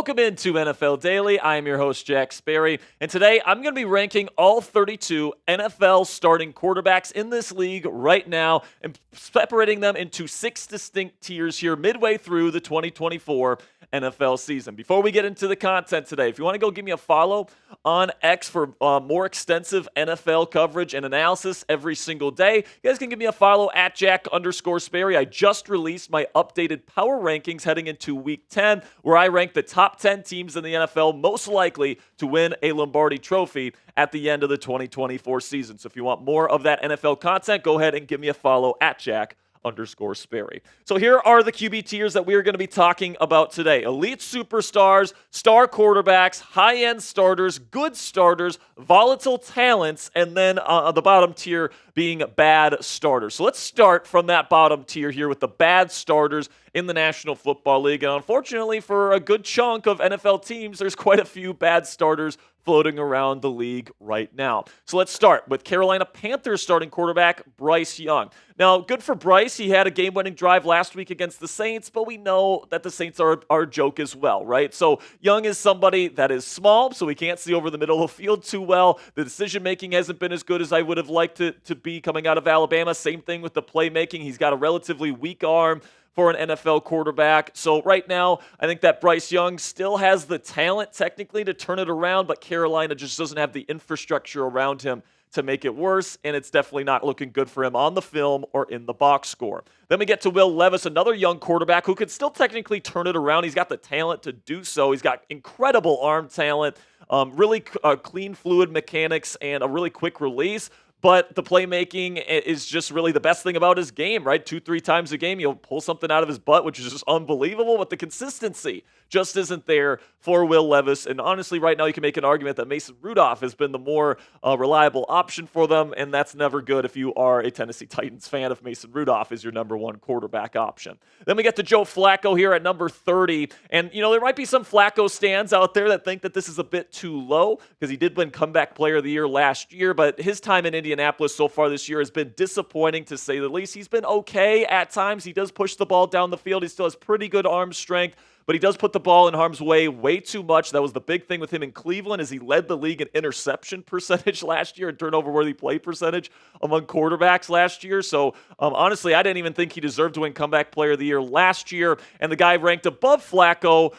Welcome into NFL Daily. I am your host, Jack Sperry, and today I'm going to be ranking all 32 NFL starting quarterbacks in this league right now and separating them into 6 distinct tiers here midway through the 2024 NFL season. Before we get into the content today, if you want to go give me a follow on X for more extensive NFL coverage and analysis every single day, you guys can give me a follow at Jack_Sperry. I just released my updated power rankings heading into Week 10, where I rank the top 10 teams in the NFL most likely to win a Lombardi Trophy at the end of the 2024 season. So if you want more of that NFL content, go ahead and give me a follow at Jack_Sperry. So here are the QB tiers that we are going to be talking about today. Elite superstars, star quarterbacks, high-end starters, good starters, volatile talents, and then the bottom tier being bad starters. So let's start from that bottom tier here with the bad starters in the National Football League. And unfortunately for a good chunk of NFL teams, there's quite a few bad starters floating around the league right now. So let's start with Carolina Panthers starting quarterback Bryce Young. Now, good for Bryce. He had a game-winning drive last week against the Saints, but we know that the Saints are a joke as well, right? So Young is somebody that is small, so he can't see over the middle of the field too well. The decision-making hasn't been as good as I would have liked it to be coming out of Alabama. Same thing with the playmaking. He's got a relatively weak arm for an NFL quarterback. So right now, I think that Bryce Young still has the talent technically to turn it around, but Carolina just doesn't have the infrastructure around him to make it worse, and it's definitely not looking good for him on the film or in the box score. Then we get to Will Levis, another young quarterback who could still technically turn it around. He's got the talent to do so. He's got incredible arm talent, really clean fluid mechanics, and a really quick release. But the playmaking is just really the best thing about his game, right? 2-3 times a game, he'll pull something out of his butt, which is just unbelievable. But the consistency just isn't there for Will Levis. And honestly, right now, you can make an argument that Mason Rudolph has been the more reliable option for them. And that's never good if you are a Tennessee Titans fan, if Mason Rudolph is your number one quarterback option. Then we get to Joe Flacco here at number 30. And, you know, there might be some Flacco stands out there that think that this is a bit too low because he did win Comeback Player of the Year last year. But his time in Indianapolis so far this year has been disappointing, to say the least. He's been okay at times. He does push the ball down the field. He still has pretty good arm strength, but he does put the ball in harm's way too much. That was the big thing with him in Cleveland, is he led the league in interception percentage last year and turnover-worthy play percentage among quarterbacks last year. So honestly, I didn't even think he deserved to win Comeback Player of the Year last year. And the guy ranked above Flacco,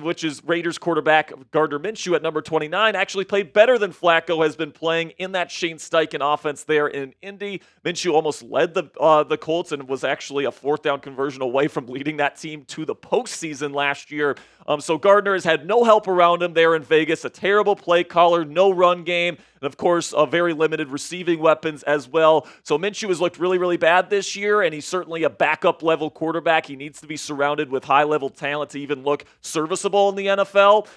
which is Raiders quarterback Gardner Minshew at number 29, actually played better than Flacco has been playing in that Shane Steichen offense there in Indy. Minshew almost led the Colts and was actually a fourth down conversion away from leading that team to the postseason last year. So Gardner has had no help around him there in Vegas, a terrible play caller, no run game, and of course, very limited receiving weapons as well. So Minshew has looked really bad this year, and he's certainly a backup level quarterback. He needs to be surrounded with high level talent to even look serviceable in the NFL.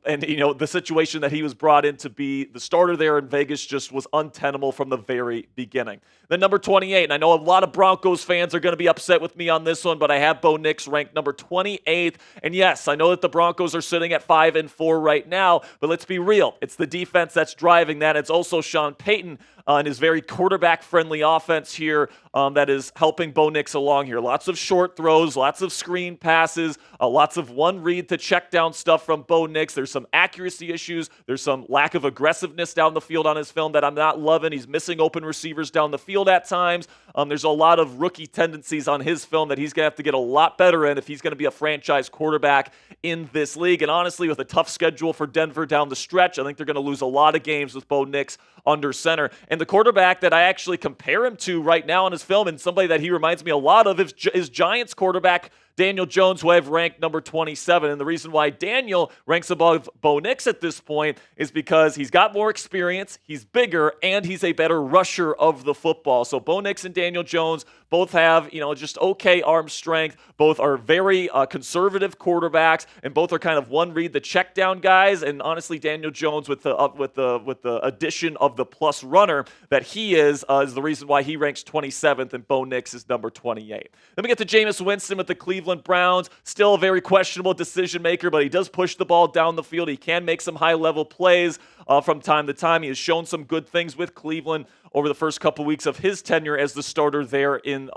And you know, the situation that he was brought in to be the starter there in Vegas just was untenable from the very beginning. Then number 28, and I know a lot of Broncos fans are going to be upset with me on this one, but I have Bo Nix ranked number 28th. And yes, I know that the Broncos are sitting at 5-4 right now, but let's be real. It's the defense that's driving that. It's also Sean Payton and his very quarterback-friendly offense here that is helping Bo Nix along here. Lots of short throws, lots of screen passes, lots of one-read to check down stuff from Bo Nix. There's some accuracy issues. There's some lack of aggressiveness down the field on his film that I'm not loving. He's missing open receivers down the field at times. There's a lot of rookie tendencies on his film that he's going to have to get a lot better in if he's going to be a franchise quarterback in this league. And honestly, with a tough schedule for Denver down the stretch, I think they're going to lose a lot of games with Bo Nix under center. And the quarterback that I actually compare him to right now on his film, and somebody that he reminds me a lot of, is Giants quarterback Daniel Jones, who I've ranked number 27. And the reason why Daniel ranks above Bo Nix at this point is because he's got more experience, he's bigger, and he's a better rusher of the football. So Bo Nix and Daniel Jones both have, just okay arm strength. Both are very conservative quarterbacks, and both are kind of one read the check down guys. And honestly, Daniel Jones with the addition of the plus runner that he is the reason why he ranks 27th, and Bo Nix is number 28. Then we get to Jameis Winston with the Cleveland Cleveland Browns. Still a very questionable decision maker, but he does push the ball down the field. He can make some high-level plays from time to time. He has shown some good things with Cleveland over the first couple weeks of his tenure as the starter there in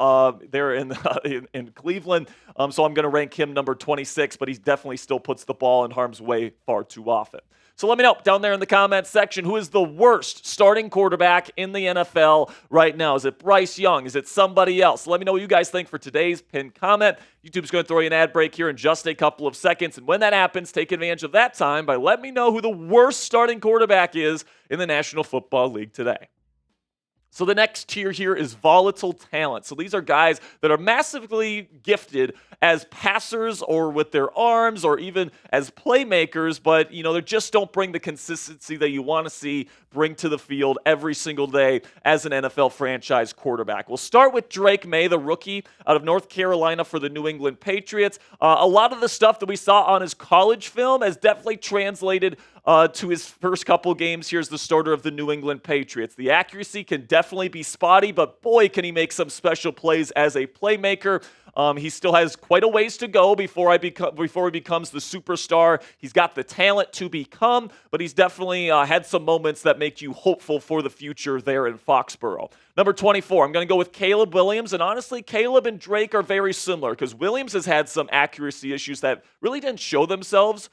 Cleveland. So I'm going to rank him number 26, but he definitely still puts the ball in harm's way far too often. So let me know down there in the comments section, who is the worst starting quarterback in the NFL right now? Is it Bryce Young? Is it somebody else? Let me know what you guys think for today's pinned comment. YouTube's going to throw you an ad break here in just a couple of seconds. And when that happens, take advantage of that time by letting me know who the worst starting quarterback is in the National Football League today. So the next tier here is volatile talent. So these are guys that are massively gifted as passers or with their arms or even as playmakers, but they just don't bring the consistency that you want to see bring to the field every single day as an NFL franchise quarterback. We'll start with Drake May, the rookie out of North Carolina for the New England Patriots. A lot of the stuff that we saw on his college film has definitely translated to his first couple games here as the starter of the New England Patriots. The accuracy can definitely be spotty, but boy, can he make some special plays as a playmaker. He still has quite a ways to go before he becomes the superstar he's got the talent to become, but he's definitely had some moments that make you hopeful for the future there in Foxborough. Number 24, I'm going to go with Caleb Williams, and honestly, Caleb and Drake are very similar because Williams has had some accuracy issues that really didn't show themselves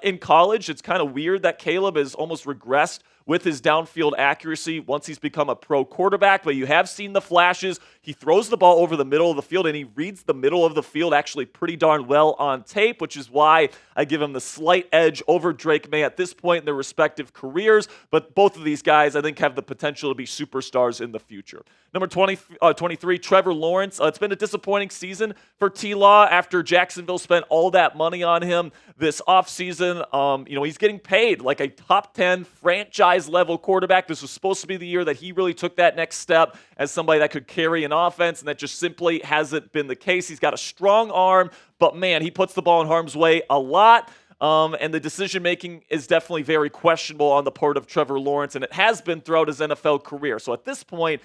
in college. It's kind of weird that Caleb has almost regressed with his downfield accuracy once he's become a pro quarterback, but you have seen the flashes. He throws the ball over the middle of the field, and he reads the middle of the field actually pretty darn well on tape, which is why I give him the slight edge over Drake May at this point in their respective careers. But both of these guys, I think, have the potential to be superstars in the future. Number 23, Trevor Lawrence. It's been a disappointing season for T-Law after Jacksonville spent all that money on him this offseason. He's getting paid like a top 10 franchise-level quarterback. This was supposed to be the year that he really took that next step as somebody that could carry an offense, and that just simply hasn't been the case. He's got a strong arm, but man, he puts the ball in harm's way a lot. And the decision-making is definitely very questionable on the part of Trevor Lawrence, and it has been throughout his NFL career. So at this point,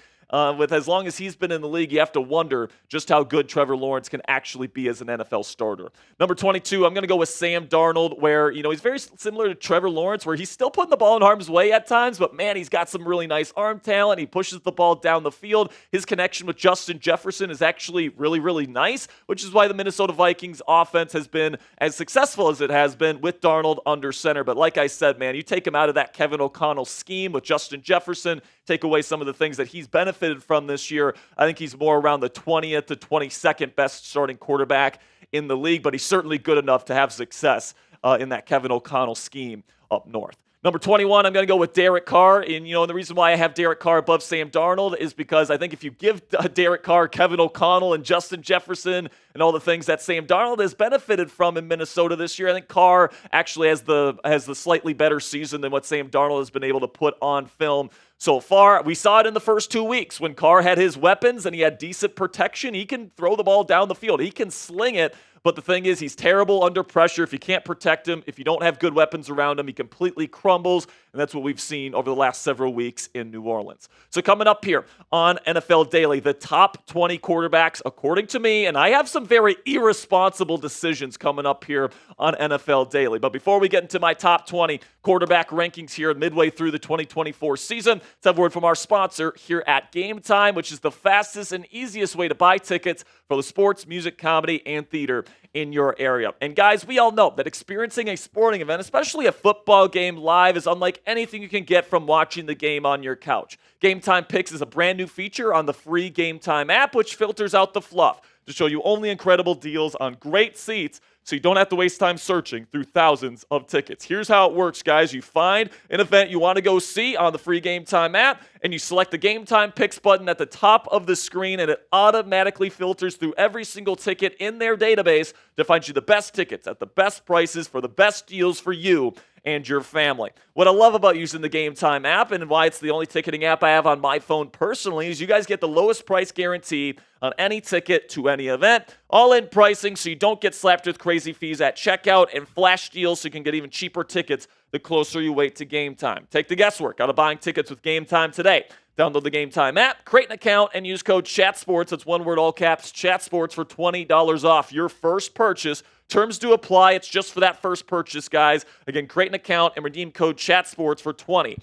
with as long as he's been in the league, you have to wonder just how good Trevor Lawrence can actually be as an NFL starter. Number 22, I'm going to go with Sam Darnold, where, he's very similar to Trevor Lawrence, where he's still putting the ball in harm's way at times, but man, he's got some really nice arm talent. He pushes the ball down the field. His connection with Justin Jefferson is actually really, really nice, which is why the Minnesota Vikings offense has been as successful as it has been with Darnold under center. But like I said, man, you take him out of that Kevin O'Connell scheme with Justin Jefferson, take away some of the things that he's benefited from this year, I think he's more around the 20th to 22nd best starting quarterback in the league, but he's certainly good enough to have success in that Kevin O'Connell scheme up north. Number 21, I'm going to go with Derek Carr. And, the reason why I have Derek Carr above Sam Darnold is because I think if you give Derek Carr, Kevin O'Connell, and Justin Jefferson and all the things that Sam Darnold has benefited from in Minnesota this year, I think Carr actually has the slightly better season than what Sam Darnold has been able to put on film so far. We saw it in the first 2 weeks when Carr had his weapons and he had decent protection. He can throw the ball down the field. He can sling it. But the thing is, he's terrible under pressure. If you can't protect him, if you don't have good weapons around him, he completely crumbles. And that's what we've seen over the last several weeks in New Orleans. So coming up here on NFL Daily, the top 20 quarterbacks, according to me, and I have some very irresponsible decisions coming up here on NFL Daily. But before we get into my top 20 quarterback rankings here midway through the 2024 season, let's have a word from our sponsor here at Game Time, which is the fastest and easiest way to buy tickets for the sports, music, comedy, and theater in your area. And guys, we all know that experiencing a sporting event, especially a football game live, is unlike anything you can get from watching the game on your couch. Game Time Picks is a brand new feature on the free Game Time app, which filters out the fluff to show you only incredible deals on great seats, so you don't have to waste time searching through thousands of tickets. Here's how it works, guys. You find an event you want to go see on the free Game Time app, and you select the Game Time Picks button at the top of the screen, and it automatically filters through every single ticket in their database to find you the best tickets at the best prices for the best deals for you and your family. What I love about using the Game Time app, and why it's the only ticketing app I have on my phone personally, is you guys get the lowest price guarantee on any ticket to any event. All-in pricing, so you don't get slapped with crazy fees at checkout, and flash deals so you can get even cheaper tickets the closer you wait to game time. Take the guesswork out of buying tickets with Game Time today. Download the Game Time app, create an account, and use code CHATSPORTS. That's one word, all caps, CHATSPORTS for $20 off your first purchase. Terms do apply. It's just for that first purchase, guys. Again, create an account and redeem code CHATSPORTS for $20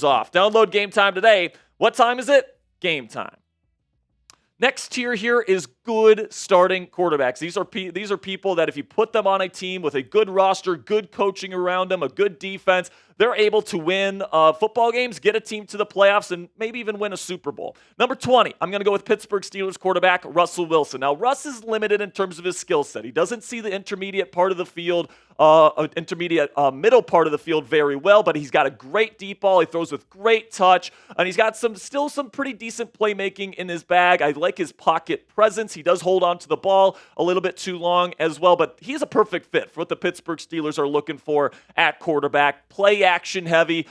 off. Download Game Time today. What time is it? Game time. Next tier here is good starting quarterbacks. These are people that if you put them on a team with a good roster, good coaching around them, a good defense, they're able to win football games, get a team to the playoffs, and maybe even win a Super Bowl. Number 20, I'm going to go with Pittsburgh Steelers quarterback Russell Wilson. Now, Russ is limited in terms of his skill set. He doesn't see the intermediate part of the field, middle part of the field very well, but he's got a great deep ball. He throws with great touch, and he's got still some pretty decent playmaking in his bag. I like his pocket presence. He does hold on to the ball a little bit too long as well, but he's a perfect fit for what the Pittsburgh Steelers are looking for at quarterback. Play action heavy,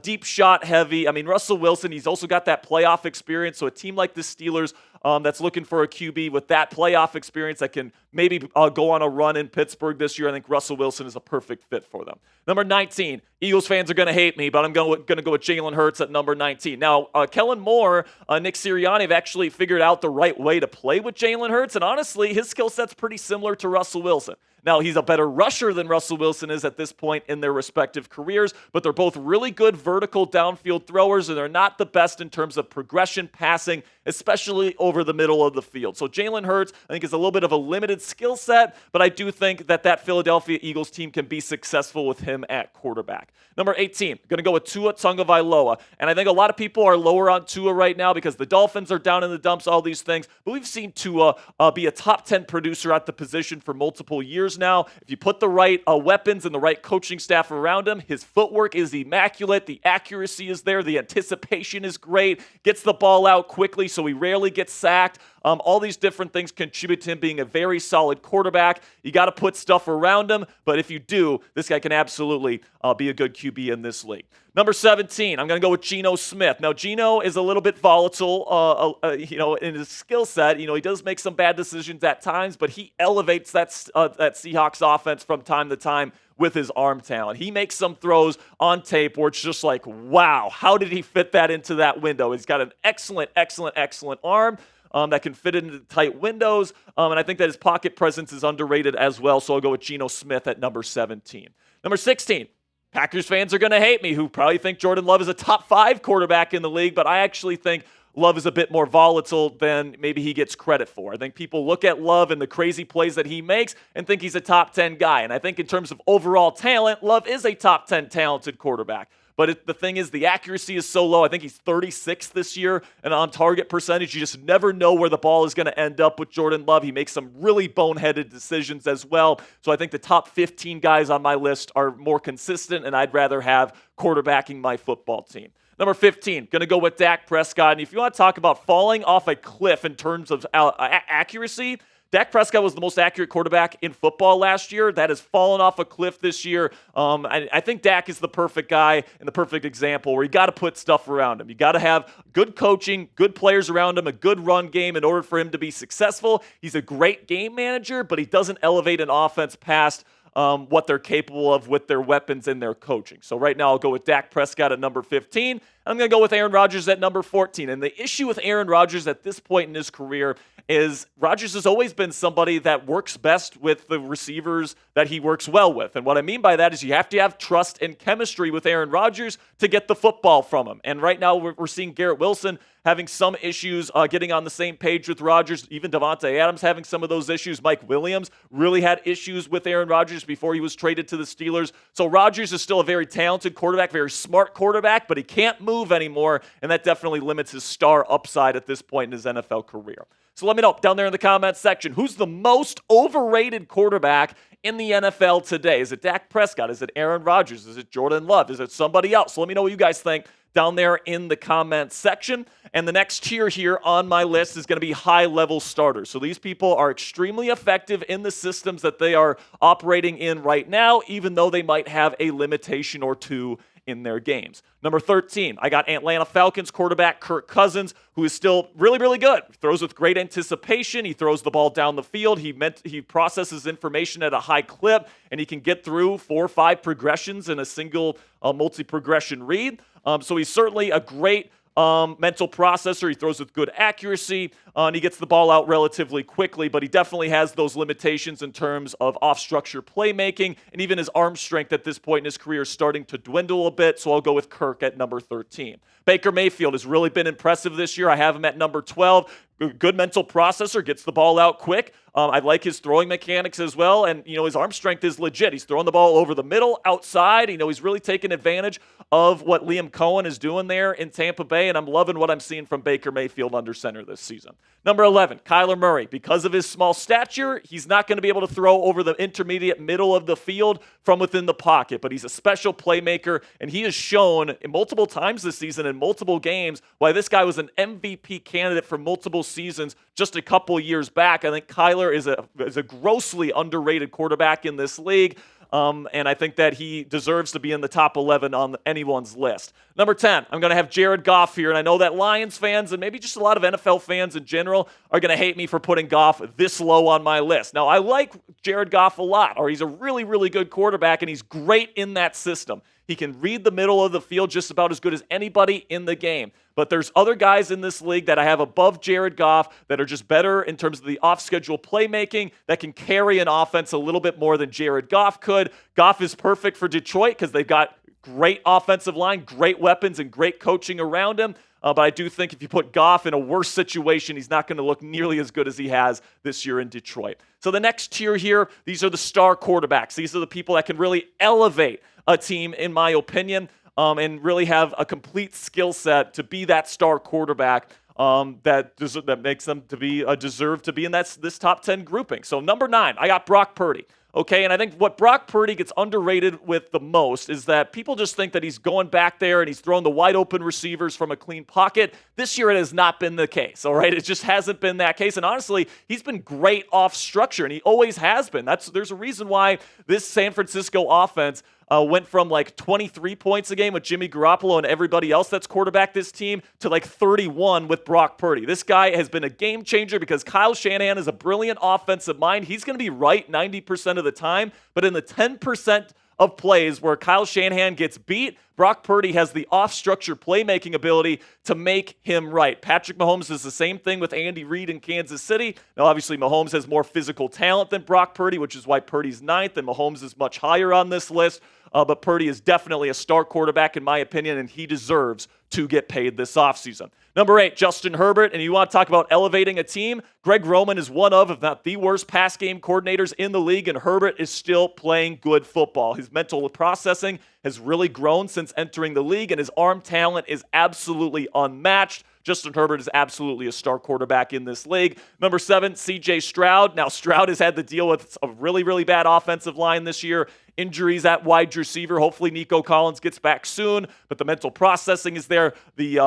deep shot heavy. I mean, Russell Wilson, he's also got that playoff experience. So a team like the Steelers that's looking for a QB with that playoff experience that can maybe go on a run in Pittsburgh this year, I think Russell Wilson is a perfect fit for them. Number 19, Eagles fans are going to hate me, but I'm going to go with Jalen Hurts at number 19. Now, Kellen Moore, Nick Sirianni have actually figured out the right way to play with Jalen Hurts, and honestly, his skill set's pretty similar to Russell Wilson. Now, he's a better rusher than Russell Wilson is at this point in their respective careers, but they're both really good vertical downfield throwers, and they're not the best in terms of progression passing, especially over the middle of the field. So Jalen Hurts, I think, is a little bit of a limited skill set, but I do think that Philadelphia Eagles team can be successful with him at quarterback. Number 18, going to go with Tua Tagovailoa, and I think a lot of people are lower on Tua right now because the Dolphins are down in the dumps, all these things, but we've seen Tua be a top 10 producer at the position for multiple years now. If you put the right weapons and the right coaching staff around him, his footwork is immaculate, the accuracy is there, the anticipation is great, gets the ball out quickly so he rarely gets sacked. All these different things contribute to him being a very solid quarterback. You got to put stuff around him, but if you do, this guy can absolutely be a good QB in this league. Number 17, I'm going to go with Geno Smith. Now, Geno is a little bit volatile, in his skill set. He does make some bad decisions at times, but he elevates that Seahawks offense from time to time with his arm talent. He makes some throws on tape where it's just like, wow, how did he fit that into that window? He's got an excellent arm that can fit into tight windows, and I think that his pocket presence is underrated as well, so I'll go with Geno Smith at number 17. Number 16, Packers fans are going to hate me, who probably think Jordan Love is a top 5 quarterback in the league, but I actually think Love is a bit more volatile than maybe he gets credit for. I think people look at Love and the crazy plays that he makes and think he's a top 10 guy, and I think in terms of overall talent, Love is a top 10 talented quarterback. But the thing is, the accuracy is so low. I think he's 36th this year, and on target percentage, you just never know where the ball is going to end up with Jordan Love. He makes some really boneheaded decisions as well. So I think the top 15 guys on my list are more consistent, and I'd rather have quarterbacking my football team. Number 15, going to go with Dak Prescott. And if you want to talk about falling off a cliff in terms of accuracy, Dak Prescott was the most accurate quarterback in football last year. That has fallen off a cliff this year. I think Dak is the perfect guy and the perfect example where you got to put stuff around him. You got to have good coaching, good players around him, a good run game in order for him to be successful. He's a great game manager, but he doesn't elevate an offense past what they're capable of with their weapons and their coaching. So right now I'll go with Dak Prescott at number 15. I'm going to go with Aaron Rodgers at number 14. And the issue with Aaron Rodgers at this point in his career is Rodgers has always been somebody that works best with the receivers that he works well with. And what I mean by that is you have to have trust and chemistry with Aaron Rodgers to get the football from him. And right now we're seeing Garrett Wilson having some issues getting on the same page with Rodgers. Even Davante Adams having some of those issues. Mike Williams really had issues with Aaron Rodgers before he was traded to the Steelers. So Rodgers is still a very talented quarterback, very smart quarterback, but he can't move anymore, and that definitely limits his star upside at this point in his NFL career. So let me know down there in the comments section, who's the most overrated quarterback in the NFL today? Is it Dak Prescott? Is it Aaron Rodgers? Is it Jordan Love? Is it somebody else? So let me know what you guys think down there in the comments section. And the next tier here on my list is going to be high-level starters. So these people are extremely effective in the systems that they are operating in right now, even though they might have a limitation or two in their games. Number 13, I got Atlanta Falcons quarterback Kirk Cousins, who is still really, really good. He throws with great anticipation. He throws the ball down the field. He processes information at a high clip, and he can get through 4 or 5 progressions in a single multi-progression read. So he's certainly a great mental processor. He throws with good accuracy, and he gets the ball out relatively quickly, but he definitely has those limitations in terms of off-structure playmaking, and even his arm strength at this point in his career is starting to dwindle a bit, so I'll go with Kirk at number 13. Baker Mayfield has really been impressive this year. I have him at number 12. Good mental processor, gets the ball out quick. I like his throwing mechanics as well, and his arm strength is legit. He's throwing the ball over the middle, outside. He's really taking advantage of what Liam Cohen is doing there in Tampa Bay, and I'm loving what I'm seeing from Baker Mayfield under center this season. Number 11, Kyler Murray. Because of his small stature, he's not going to be able to throw over the intermediate middle of the field from within the pocket, but he's a special playmaker, and he has shown multiple times this season in multiple games why this guy was an MVP candidate for multiple seasons just a couple years back. I think Kyler is a grossly underrated quarterback in this league. And I think that he deserves to be in the top 11 on anyone's list. Number 10, I'm going to have Jared Goff here. And I know that Lions fans and maybe just a lot of NFL fans in general are going to hate me for putting Goff this low on my list. Now, I like Jared Goff a lot, or he's a really, really good quarterback, and he's great in that system. He can read the middle of the field just about as good as anybody in the game. But there's other guys in this league that I have above Jared Goff that are just better in terms of the off-schedule playmaking that can carry an offense a little bit more than Jared Goff could. Goff is perfect for Detroit because they've got great offensive line, great weapons, and great coaching around him. But I do think if you put Goff in a worse situation, he's not going to look nearly as good as he has this year in Detroit. So the next tier here, these are the star quarterbacks. These are the people that can really elevate a team, in my opinion, and really have a complete skill set to be that star quarterback that makes them to be deserve to be in this top 10 grouping. So number 9, I got Brock Purdy. Okay, and I think what Brock Purdy gets underrated with the most is that people just think that he's going back there and he's throwing the wide open receivers from a clean pocket. This year it has not been the case, all right? It just hasn't been that case. And honestly, he's been great off structure, and he always has been. There's a reason why this San Francisco offense went from like 23 points a game with Jimmy Garoppolo and everybody else that's quarterback this team to like 31 with Brock Purdy. This guy has been a game changer because Kyle Shanahan is a brilliant offensive mind. He's going to be right 90% of the time, but in the 10% of plays where Kyle Shanahan gets beat, Brock Purdy has the off-structure playmaking ability to make him right. Patrick Mahomes is the same thing with Andy Reid in Kansas City. Now, obviously, Mahomes has more physical talent than Brock Purdy, which is why Purdy's 9th, and Mahomes is much higher on this list. But Purdy is definitely a star quarterback, in my opinion, and he deserves to get paid this offseason. Number 8, Justin Herbert. And you want to talk about elevating a team? Greg Roman is one of, if not the worst, pass game coordinators in the league, and Herbert is still playing good football. His mental processing has really grown since entering the league, and his arm talent is absolutely unmatched. Justin Herbert is absolutely a star quarterback in this league. Number 7, C.J. Stroud. Now, Stroud has had to deal with a really, really bad offensive line this year. Injuries at wide receiver. Hopefully, Nico Collins gets back soon, but the mental processing is there. The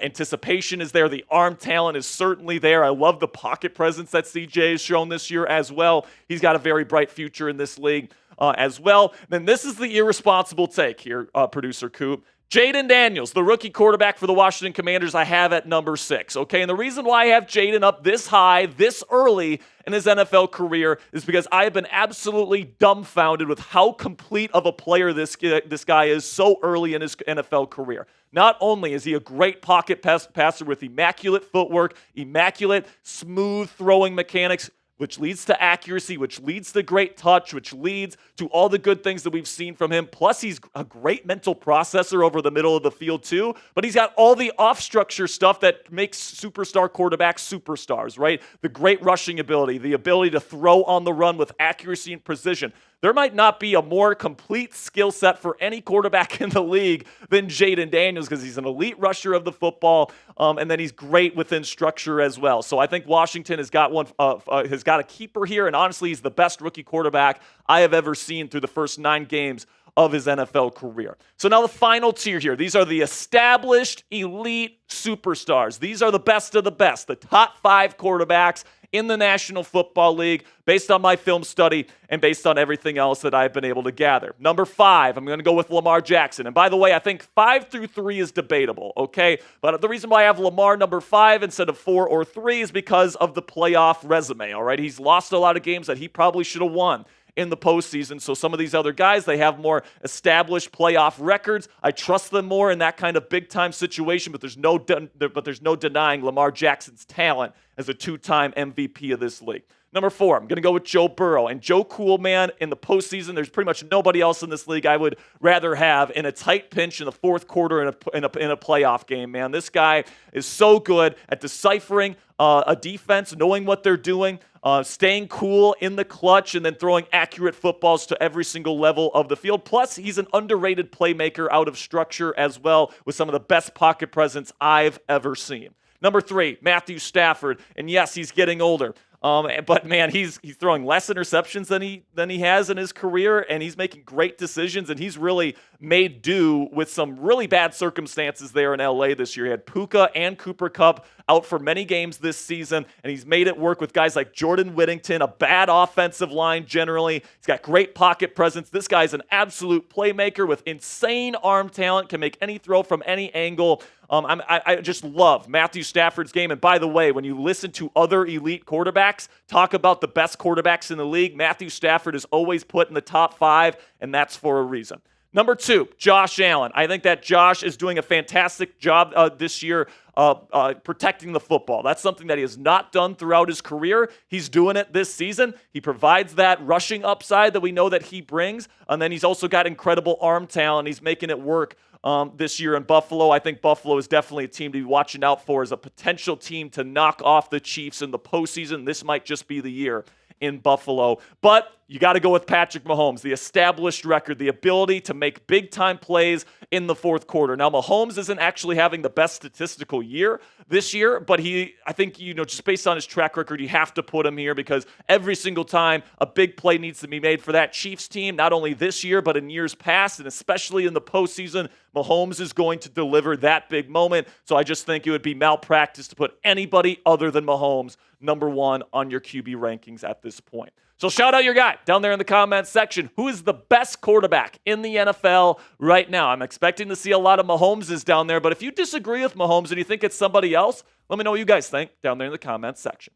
anticipation is there. The arm talent is certainly there. I love the pocket presence that C.J. has shown this year as well. He's got a very bright future in this league as well. Then this is the irresponsible take here, Producer Coop. Jaden Daniels, the rookie quarterback for the Washington Commanders, I have at number 6, okay? And the reason why I have Jaden up this high, this early in his NFL career is because I have been absolutely dumbfounded with how complete of a player this guy is so early in his NFL career. Not only is he a great pocket passer with immaculate footwork, immaculate, smooth throwing mechanics, which leads to accuracy, which leads to great touch, which leads to all the good things that we've seen from him. Plus, he's a great mental processor over the middle of the field, too. But he's got all the off-structure stuff that makes superstar quarterbacks superstars, right? The great rushing ability, the ability to throw on the run with accuracy and precision. There might not be a more complete skill set for any quarterback in the league than Jaden Daniels because he's an elite rusher of the football, and then he's great within structure as well. So I think Washington has got a keeper here, and honestly, he's the best rookie quarterback I have ever seen through the first 9 games of his NFL career. So now the final tier here. These are the established elite superstars. These are the best of the best, the top 5 quarterbacks in the National Football League based on my film study and based on everything else that I've been able to gather. Number 5, I'm going to go with Lamar Jackson. And by the way, I think 5 through 3 is debatable, okay? But the reason why I have Lamar number 5 instead of 4 or 3 is because of the playoff resume, all right? He's lost a lot of games that he probably should have won in the postseason. So some of these other guys, they have more established playoff records. I trust them more in that kind of big-time situation, but there's no denying Lamar Jackson's talent as a two-time MVP of this league. Number 4, I'm going to go with Joe Burrow. And Joe Cool, man, in the postseason, there's pretty much nobody else in this league I would rather have in a tight pinch in the fourth quarter in a playoff game, man. This guy is so good at deciphering a defense, knowing what they're doing, staying cool in the clutch, and then throwing accurate footballs to every single level of the field. Plus, he's an underrated playmaker out of structure as well, with some of the best pocket presence I've ever seen. Number 3, Matthew Stafford. And yes, he's getting older. But man, he's throwing less interceptions than he has in his career, and he's making great decisions, and he's really made do with some really bad circumstances there in LA this year. He had Puka and Cooper Kupp out for many games this season, and he's made it work with guys like Jordan Whittington, a bad offensive line generally. He's got great pocket presence. This guy's an absolute playmaker with insane arm talent, can make any throw from any angle. I just love Matthew Stafford's game. And by the way, when you listen to other elite quarterbacks talk about the best quarterbacks in the league, Matthew Stafford is always put in the top 5, and that's for a reason. Number 2, Josh Allen. I think that Josh is doing a fantastic job this year protecting the football. That's something that he has not done throughout his career. He's doing it this season. He provides that rushing upside that we know that he brings, and then he's also got incredible arm talent. He's making it work this year in Buffalo. I think Buffalo is definitely a team to be watching out for as a potential team to knock off the Chiefs in the postseason. This might just be the year in Buffalo. But you got to go with Patrick Mahomes, the established record, the ability to make big-time plays in the fourth quarter. Now, Mahomes isn't actually having the best statistical year this year, but I think, just based on his track record, you have to put him here because every single time a big play needs to be made for that Chiefs team, not only this year, but in years past, and especially in the postseason, Mahomes is going to deliver that big moment. So I just think it would be malpractice to put anybody other than Mahomes number 1 on your QB rankings at this point. So shout out your guy down there in the comments section. Who is the best quarterback in the NFL right now? I'm expecting to see a lot of Mahomeses down there, but if you disagree with Mahomes and you think it's somebody else, let me know what you guys think down there in the comments section.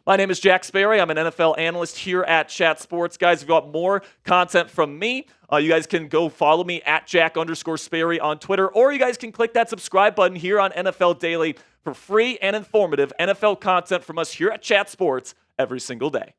My name is Jack Sperry. I'm an NFL analyst here at Chat Sports. Guys, if you want more content from me, you guys can go follow me at Jack_Sperry on Twitter, or you guys can click that subscribe button here on NFL Daily for free and informative NFL content from us here at Chat Sports every single day.